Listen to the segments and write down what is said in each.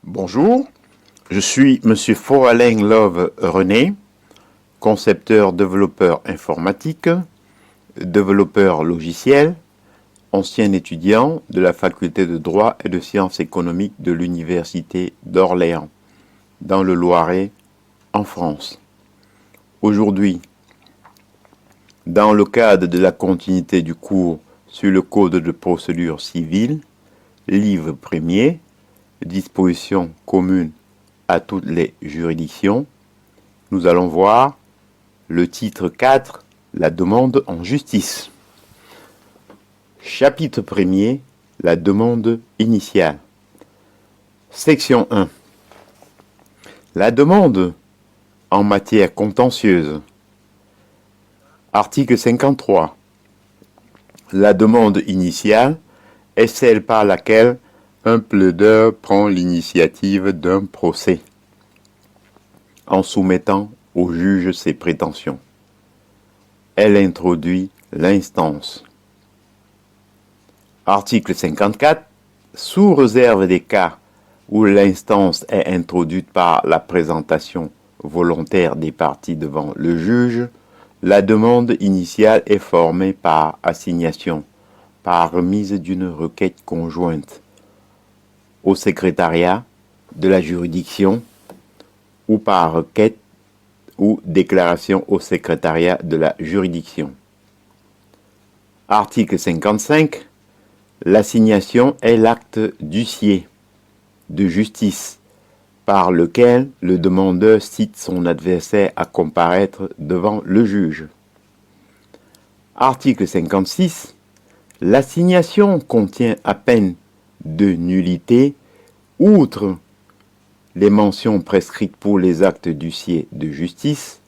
Bonjour, je suis Monsieur Foralain Love René, concepteur développeur informatique, développeur logiciel, ancien étudiant de la faculté de droit et de sciences économiques de l'Université d'Orléans, dans le Loiret, en France. Aujourd'hui, dans le cadre de la continuité du cours sur le Code de procédure civile, livre premier, dispositions communes à toutes les juridictions, nous allons voir le titre 4, la demande en justice. Chapitre 1er, la demande initiale. Section 1. La demande en matière contentieuse. Article 53. La demande initiale est celle par laquelle un plaideur prend l'initiative d'un procès en soumettant au juge ses prétentions. Elle introduit l'instance. Article 54. Sous réserve des cas où l'instance est introduite par la présentation volontaire des parties devant le juge, la demande initiale est formée par assignation, par remise d'une requête conjointe au secrétariat de la juridiction ou par requête ou déclaration au secrétariat de la juridiction. Article 55. L'assignation est l'acte d'huissier de justice par lequel le demandeur cite son adversaire à comparaître devant le juge. Article 56. L'assignation contient à peine de nullité, outre les mentions prescrites pour les actes d'huissier de justice,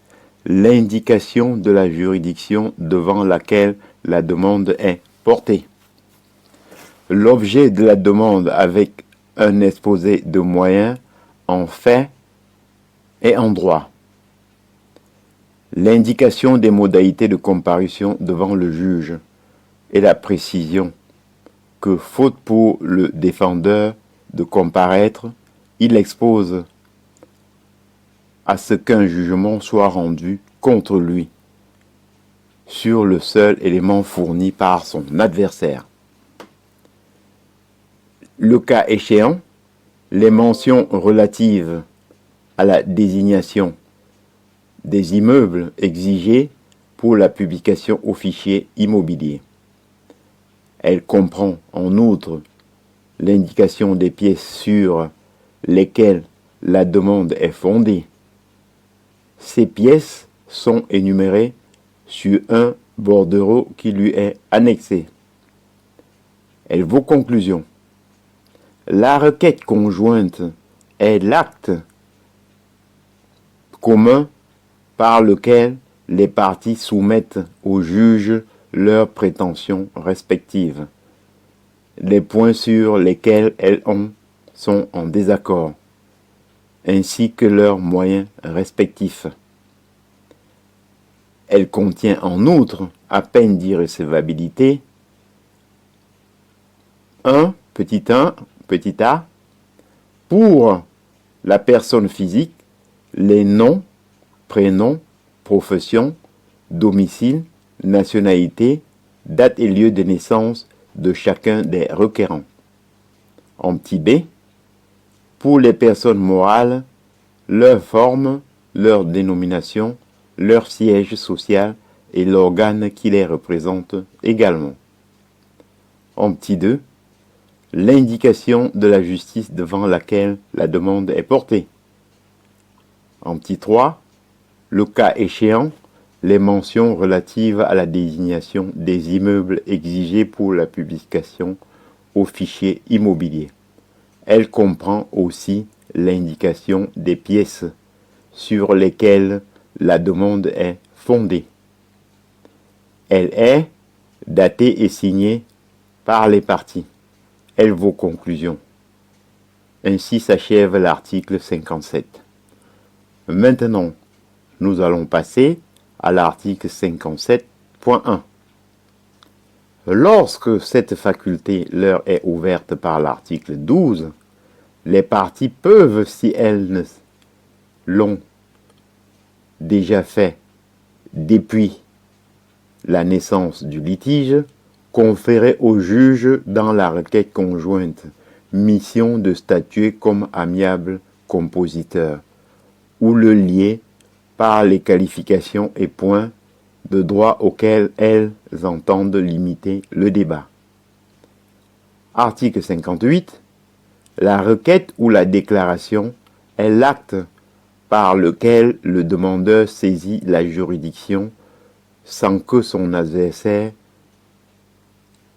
l'indication de la juridiction devant laquelle la demande est portée. L'objet de la demande avec un exposé de moyens en fait et en droit. L'indication des modalités de comparution devant le juge et la précision que, faute pour le défendeur de comparaître, il expose à ce qu'un jugement soit rendu contre lui sur le seul élément fourni par son adversaire. Le cas échéant, les mentions relatives à la désignation des immeubles exigés pour la publication au fichier immobilier. Elle comprend en outre l'indication des pièces sur lesquelles la demande est fondée. Ces pièces sont énumérées sur un bordereau qui lui est annexé. Elle vaut conclusion. La requête conjointe est l'acte commun par lequel les parties soumettent au juge leurs prétentions respectives, les points sur lesquels elles sont en désaccord, ainsi que leurs moyens respectifs. Elle contient en outre, à peine d'irrecevabilité, petit a, pour la personne physique, les noms, prénoms, profession, domicile, nationalité, date et lieu de naissance de chacun des requérants. En petit b, pour les personnes morales, leur forme, leur dénomination, leur siège social et l'organe qui les représente également. En petit 2, l'indication de la justice devant laquelle la demande est portée. En petit 3, le cas échéant, les mentions relatives à la désignation des immeubles exigés pour la publication au fichier immobilier. Elle comprend aussi l'indication des pièces sur lesquelles la demande est fondée. Elle est datée et signée par les parties. Elle vaut conclusion. Ainsi s'achève l'article 57. Maintenant, nous allons passer à l'article 57.1. Lorsque cette faculté leur est ouverte par l'article 12, Les parties peuvent, si elles l'ont déjà fait depuis la naissance du litige, conférer au juge dans la requête conjointe mission de statuer comme amiable compositeur ou le lier par les qualifications et points de droit auxquels elles entendent limiter le débat. Article 58. La requête ou la déclaration est l'acte par lequel le demandeur saisit la juridiction sans que son adversaire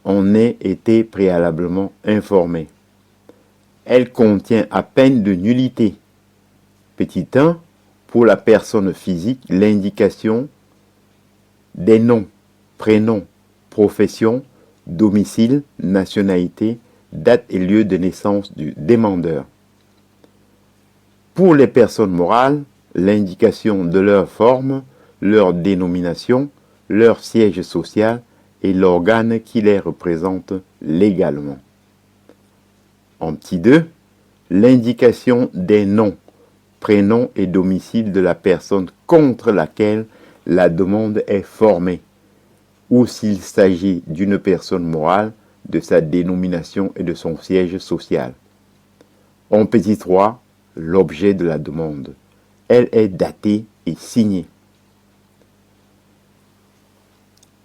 en ait été préalablement informé. Elle contient à peine de nullité. Petit 1. Pour la personne physique, l'indication des noms, prénoms, profession, domicile, nationalité, date et lieu de naissance du demandeur. Pour les personnes morales, l'indication de leur forme, leur dénomination, leur siège social et l'organe qui les représente légalement. En petit 2, l'indication des noms, prénoms et domicile de la personne contre laquelle la demande est formée, ou s'il s'agit d'une personne morale, de sa dénomination et de son siège social. En petit 3, l'objet de la demande. Elle est datée et signée.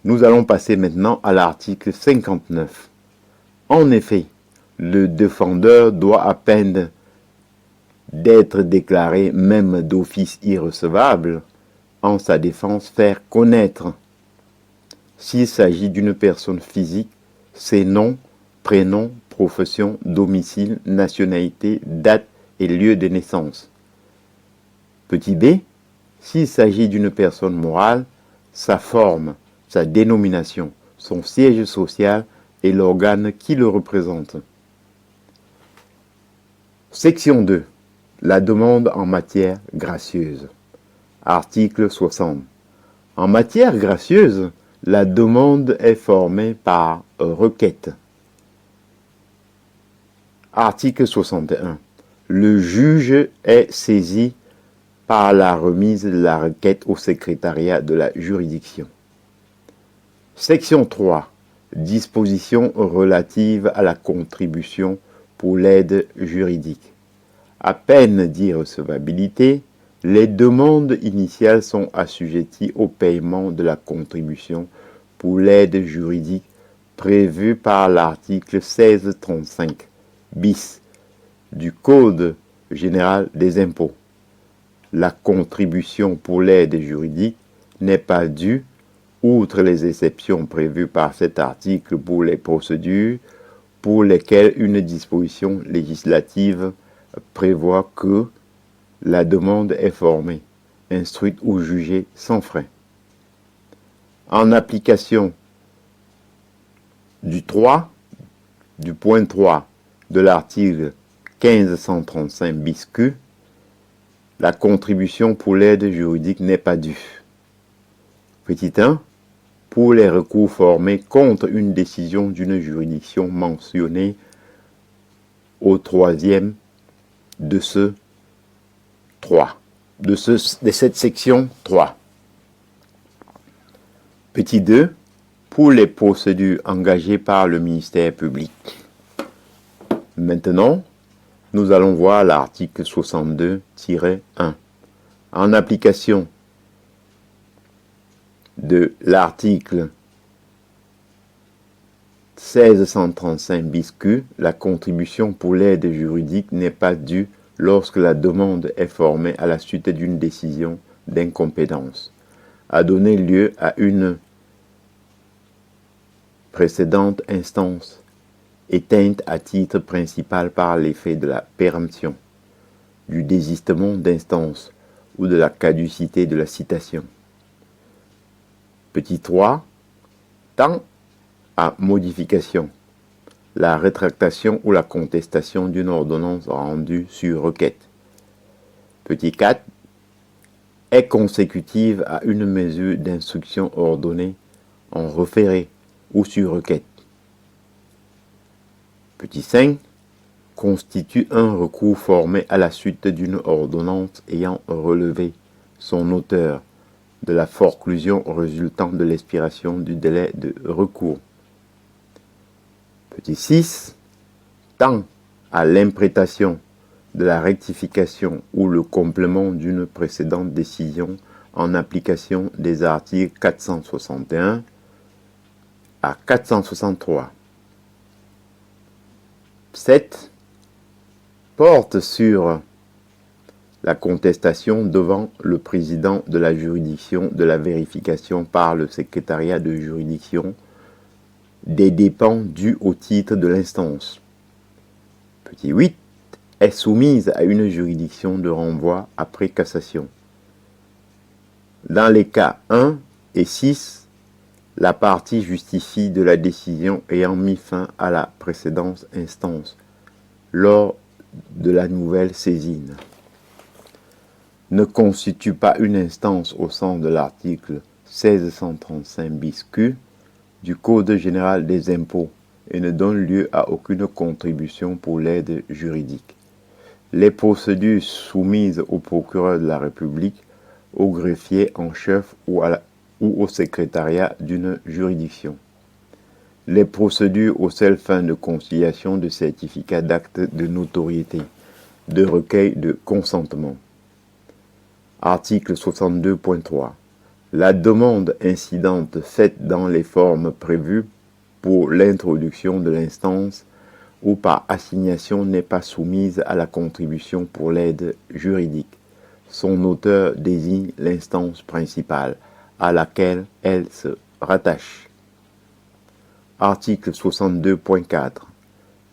Nous allons passer maintenant à l'article 59. En effet, le défendeur doit à peine d'être déclaré même d'office irrecevable en sa défense faire connaître, s'il s'agit d'une personne physique, ses noms, prénoms, profession, domicile, nationalité, date et lieu de naissance. Petit b, s'il s'agit d'une personne morale, sa forme, sa dénomination, son siège social et l'organe qui le représente. Section 2. La demande en matière gracieuse. Article 60. En matière gracieuse, la demande est formée par requête. Article 61. Le juge est saisi par la remise de la requête au secrétariat de la juridiction. Section 3. Dispositions relatives à la contribution pour l'aide juridique. À peine d'irrecevabilité, les demandes initiales sont assujetties au paiement de la contribution pour l'aide juridique prévue par l'article 1635 bis du Code général des impôts. La contribution pour l'aide juridique n'est pas due, outre les exceptions prévues par cet article pour les procédures pour lesquelles une disposition législative prévoit que la demande est formée, instruite ou jugée sans frais. En application du point 3 de l'article 1535 bis Q, la contribution pour l'aide juridique n'est pas due. Petit 1. Pour les recours formés contre une décision d'une juridiction mentionnée au troisième de cette section 3. Petit 2. Pour les procédures engagées par le ministère public. Maintenant, nous allons voir l'article 62-1. En application de l'article 1635 bis Q, la contribution pour l'aide juridique n'est pas due lorsque la demande est formée à la suite d'une décision d'incompétence, a donné lieu à une précédente instance éteinte à titre principal par l'effet de la péremption, du désistement d'instance ou de la caducité de la citation. Petit 3. Tend à modification, la rétractation ou la contestation d'une ordonnance rendue sur requête. Petit 4. Est consécutive à une mesure d'instruction ordonnée en référé ou sur requête. Petit 5. constitue un recours formé à la suite d'une ordonnance ayant relevé son auteur de la forclusion résultant de l'expiration du délai de recours. Petit 6. Tend à l'imprétation de la rectification ou le complément d'une précédente décision en application des articles 461 à 463. 7. Porte sur la contestation devant le président de la juridiction de la vérification par le secrétariat de juridiction des dépenses dues au titre de l'instance. Petit 8. Est soumise à une juridiction de renvoi après cassation. Dans les cas 1 et 6, la partie justifie de la décision ayant mis fin à la précédente instance lors de la nouvelle saisine. Ne constitue pas une instance au sens de l'article 1635 bis Q du Code général des impôts et ne donne lieu à aucune contribution pour l'aide juridique. Les procédures soumises au procureur de la République, au greffier en chef ou au secrétariat d'une juridiction. Les procédures aux seules fins de conciliation de certificats d'actes de notoriété, de recueil de consentement. Article 62.3. La demande incidente faite dans les formes prévues pour l'introduction de l'instance ou par assignation n'est pas soumise à la contribution pour l'aide juridique. Son auteur désigne l'instance principale à laquelle elle se rattache. Article 62.4.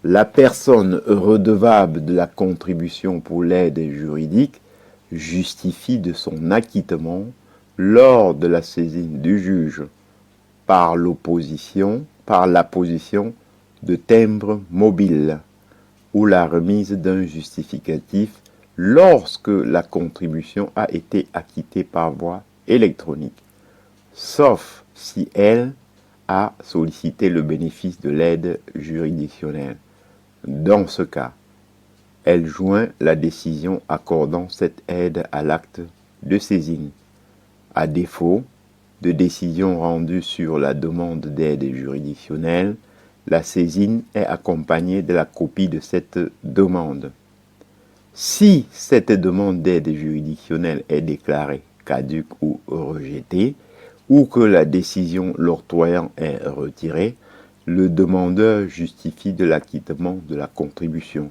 La personne redevable de la contribution pour l'aide juridique justifie de son acquittement lors de la saisine du juge par l'apposition de timbre mobile ou la remise d'un justificatif lorsque la contribution a été acquittée par voie électronique, sauf si elle a sollicité le bénéfice de l'aide juridictionnelle. Dans ce cas, elle joint la décision accordant cette aide à l'acte de saisine. À défaut de décision rendue sur la demande d'aide juridictionnelle, la saisine est accompagnée de la copie de cette demande. Si cette demande d'aide juridictionnelle est déclarée caduque ou rejetée, ou que la décision l'octroyant est retirée, le demandeur justifie de l'acquittement de la contribution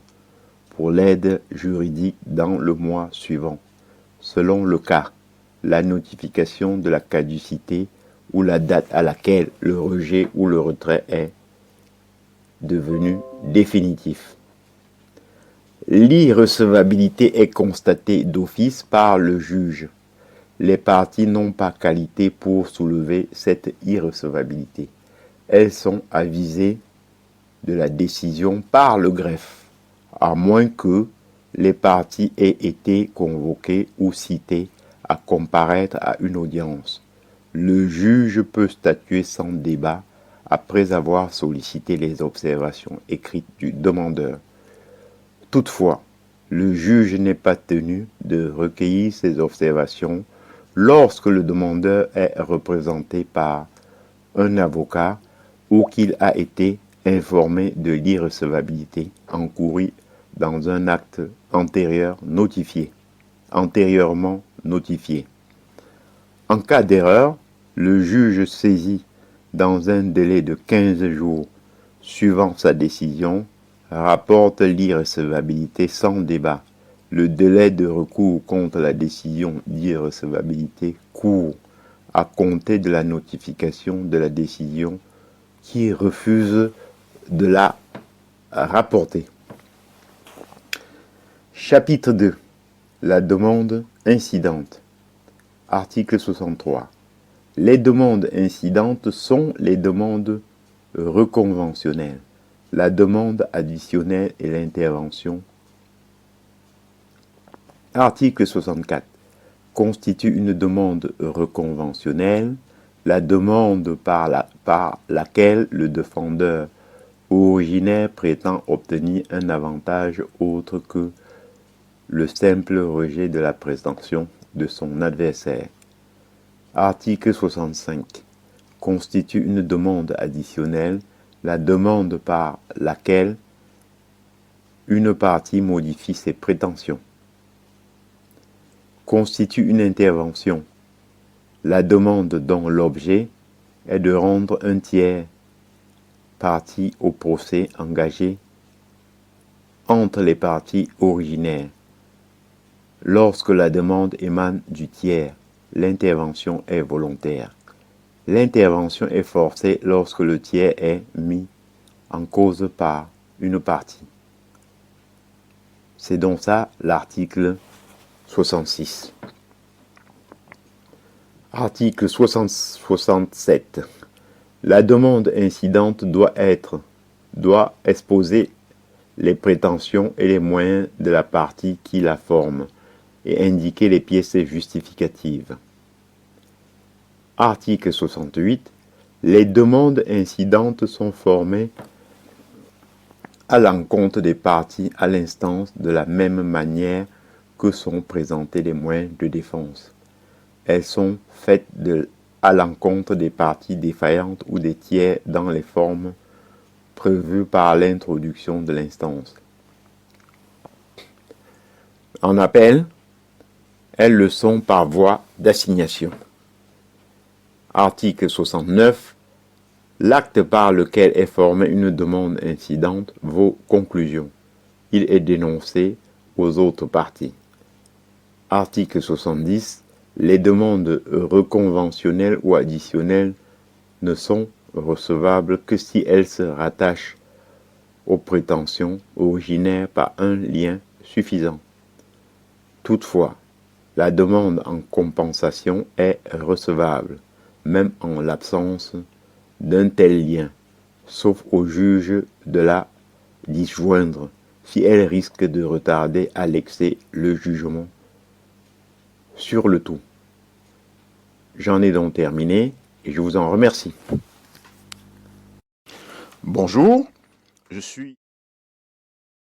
pour l'aide juridique dans le mois suivant, selon le cas, la notification de la caducité ou la date à laquelle le rejet ou le retrait est devenu définitif. L'irrecevabilité est constatée d'office par le juge. Les parties n'ont pas qualité pour soulever cette irrecevabilité. Elles sont avisées de la décision par le greffe, à moins que les parties aient été convoquées ou citées à comparaître à une audience. Le juge peut statuer sans débat après avoir sollicité les observations écrites du demandeur. Toutefois, le juge n'est pas tenu de recueillir ces observations lorsque le demandeur est représenté par un avocat ou qu'il a été informé de l'irrecevabilité encourue dans un acte antérieurement notifié. En cas d'erreur, le juge saisit dans un délai de 15 jours suivant sa décision rapporte l'irrecevabilité sans débat. Le délai de recours contre la décision d'irrecevabilité court à compter de la notification de la décision qui refuse de la rapporter. Chapitre 2. La demande incidente. Article 63. Les demandes incidentes sont les demandes reconventionnelles, la demande additionnelle et l'intervention. Article 64. Constitue une demande reconventionnelle la demande par laquelle le défendeur originaire prétend obtenir un avantage autre que le simple rejet de la prétention de son adversaire. Article 65. Constitue une demande additionnelle la demande par laquelle une partie modifie ses prétentions. Constitue une intervention la demande dont l'objet est de rendre un tiers partie au procès engagé entre les parties originaires. Lorsque la demande émane du tiers, l'intervention est volontaire. L'intervention est forcée lorsque le tiers est mis en cause par une partie. C'est donc ça l'article 66. Article 67. La demande incidente doit exposer les prétentions et les moyens de la partie qui la forme et indiquer les pièces justificatives. Article 68. Les demandes incidentes sont formées à l'encontre des parties à l'instance de la même manière que sont présentés les moyens de défense. Elles sont faites à l'encontre des parties défaillantes ou des tiers dans les formes prévues par l'introduction de l'instance. En appel, elles le sont par voie d'assignation. Article 69. L'acte par lequel est formée une demande incidente vaut conclusion. Il est dénoncé aux autres parties. Article 70. Les demandes reconventionnelles ou additionnelles ne sont recevables que si elles se rattachent aux prétentions originaires par un lien suffisant. Toutefois, la demande en compensation est recevable, même en l'absence d'un tel lien, sauf au juge de la disjoindre, si elle risque de retarder à l'excès le jugement sur le tout. J'en ai donc terminé et je vous en remercie. Bonjour, je suis